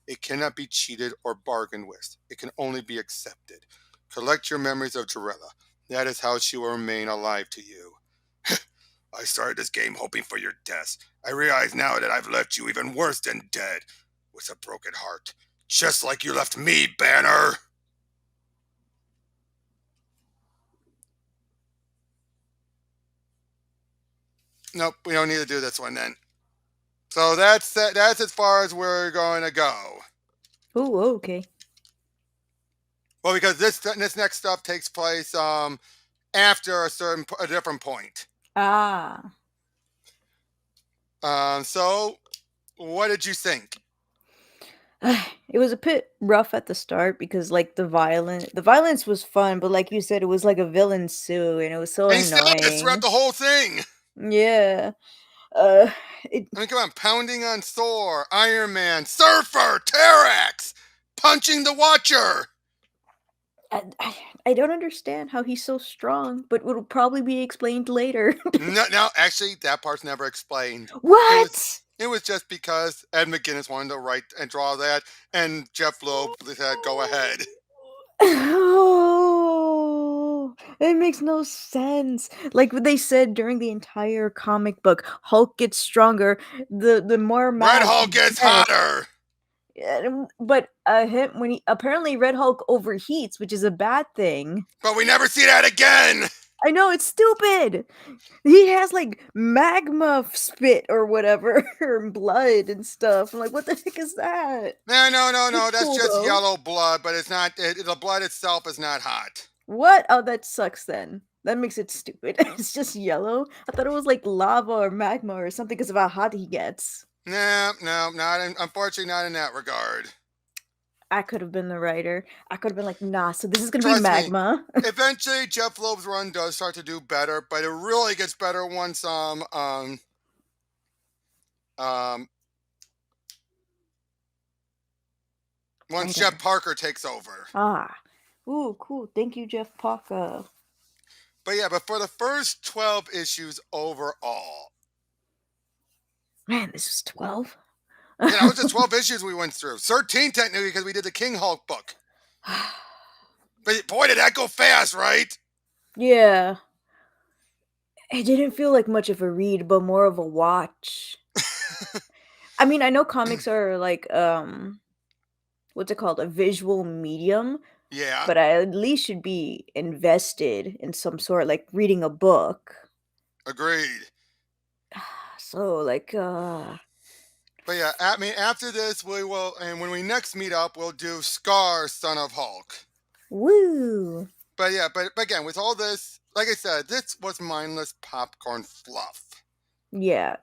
It cannot be cheated or bargained with. It can only be accepted. Collect your memories of Jarella. That is how she will remain alive to you. I started this game hoping for your death. I realize now that I've left you even worse than dead, with a broken heart. Just like you left me, Banner! Nope, we don't need to do this one then. So that's as far as we're going to go. Oh, okay. Well, because this next stuff takes place after a different point. Ah. So what did you think? It was a bit rough at the start because like the violence was fun, but like you said, it was like a villain sue and it was so And he still is throughout annoying. the whole thing. Yeah. Uh it I mean, come on, pounding on Thor, Iron Man, Surfer, Terrax, punching the Watcher. I don't understand how he's so strong, but it'll probably be explained later. No, actually, that part's never explained. It was What? it was just because Ed McGuinness wanted to write and draw that, and Jeph Loeb said, "Go ahead." Oh, it makes no sense. Like what they said during the entire comic book, Hulk gets stronger the more Red mad Hulk he gets gets. hotter, But him when he apparently Red Hulk overheats, which is a bad thing. but we never see that again. I know it's stupid. He has like magma spit or whatever, or blood and stuff. I'm like, what the heck is that? No. It's That's cool just though. yellow blood, but it's not. The blood itself is not hot. What? Oh, that sucks then. That makes it stupid. It's just yellow. I thought it was like lava or magma or something because of how hot he gets. No, not in, unfortunately not in that regard. I could have been the writer. I could have been like, nah, so this is gonna be Trust me. magma. Eventually, Jeph Loeb's run does start to do better, but it really gets better um once Jeff Writer. Parker takes over. Ah. Ooh, cool. Thank you, Jeff Parker. But yeah, but for the first 12 issues overall, Man, this was 12. it was just 12 issues we went through. 13 technically because we did the King Hulk book. But boy, did that go fast, right? Yeah. It didn't feel like much of a read, but more of a watch. I mean, I know comics are like what's it called? A visual medium, Yeah, but I at least should be invested in some sort, like reading a book. agreed. So like But yeah, I mean, after this, we will, and when we next meet up, we'll do Scar, Son of Hulk. woo. But yeah, but again, with all this, like I said, this was mindless popcorn fluff. Yeah.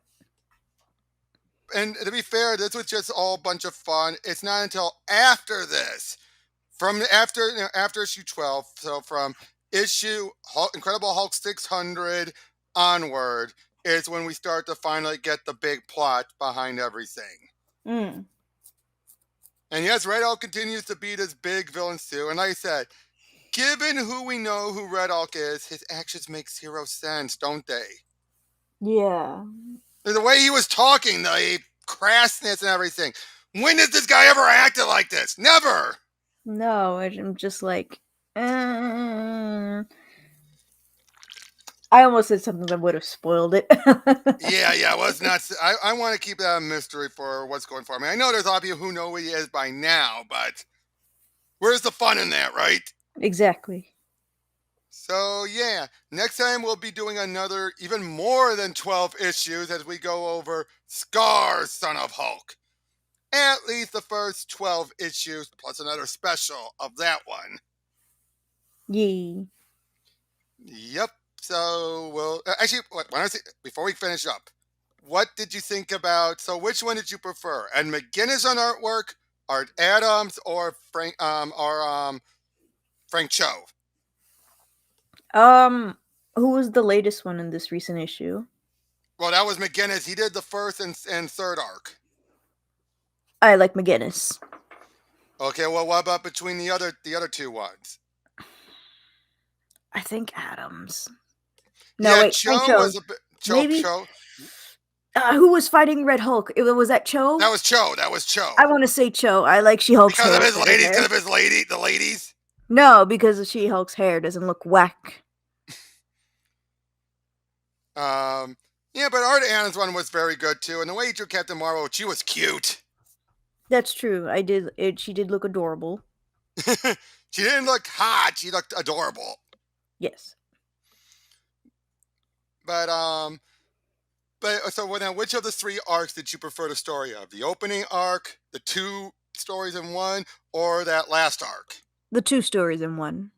And to be fair, this was just all a bunch of fun. It's not until after this, from after issue 12, so from issue Incredible Hulk 600 onward, is when we start to finally get the big plot behind everything. Mm. And yes, Red Hulk continues to be this big villain too. And like I said, given who we know who Red Hulk is, his actions make zero sense, don't they? Yeah. The way he was talking, the crassness and everything. When has this guy ever acted like this? Never. No, I'm just like, I almost said something that would have spoiled it. Yeah, it was not. I want to keep that a mystery for what's going for me. I know there's a lot of you who know who he is by now, but where's the fun in that, right? Exactly. So yeah, next time we'll be doing another even more than 12 issues as we go over Scar, Son of Hulk. At least the first 12 issues plus another special of that one. Yee. Yep. So we'll actually. Why don't I say, before we finish up, what did you think about? So which one did you prefer? Ed McGuinness on artwork, Art Adams, or Frank Cho? Who was the latest one in this recent issue? Well, that was McGuinness. He did the first and third arc. I like McGuinness. Okay. Well, what about between the other two ones? I think Adams. No, Yeah, wait, Frank Cho Cho. was a bit. Maybe. Cho. Who was fighting Red Hulk? Was that Cho? That was Cho. That was Cho. I want to say Cho. I like She-Hulk's Because hair of his better ladies. there. Because of the ladies. No, because She-Hulk's hair doesn't look whack. Yeah, but Art Adams one was very good too, and the way he drew Captain Marvel, she was cute. That's true. She did look adorable. She didn't look hot; she looked adorable. Yes. But so now, which of the three arcs did you prefer the story of? The opening arc, the two stories in one, or that last arc? The two stories in one.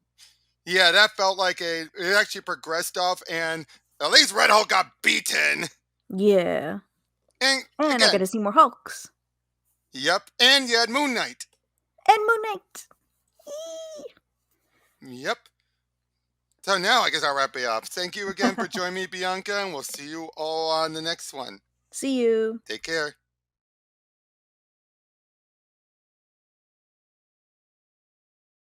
Yeah, that felt like it actually progressed stuff, and at least Red Hulk got beaten. Yeah. And And I got again, to see more Hulks. yep, and you had Moon Knight. And Moon Knight. Yep. So now I guess I'll wrap it up. Thank you again for joining me, Bianca, and we'll see you all on the next one. See you. Take care.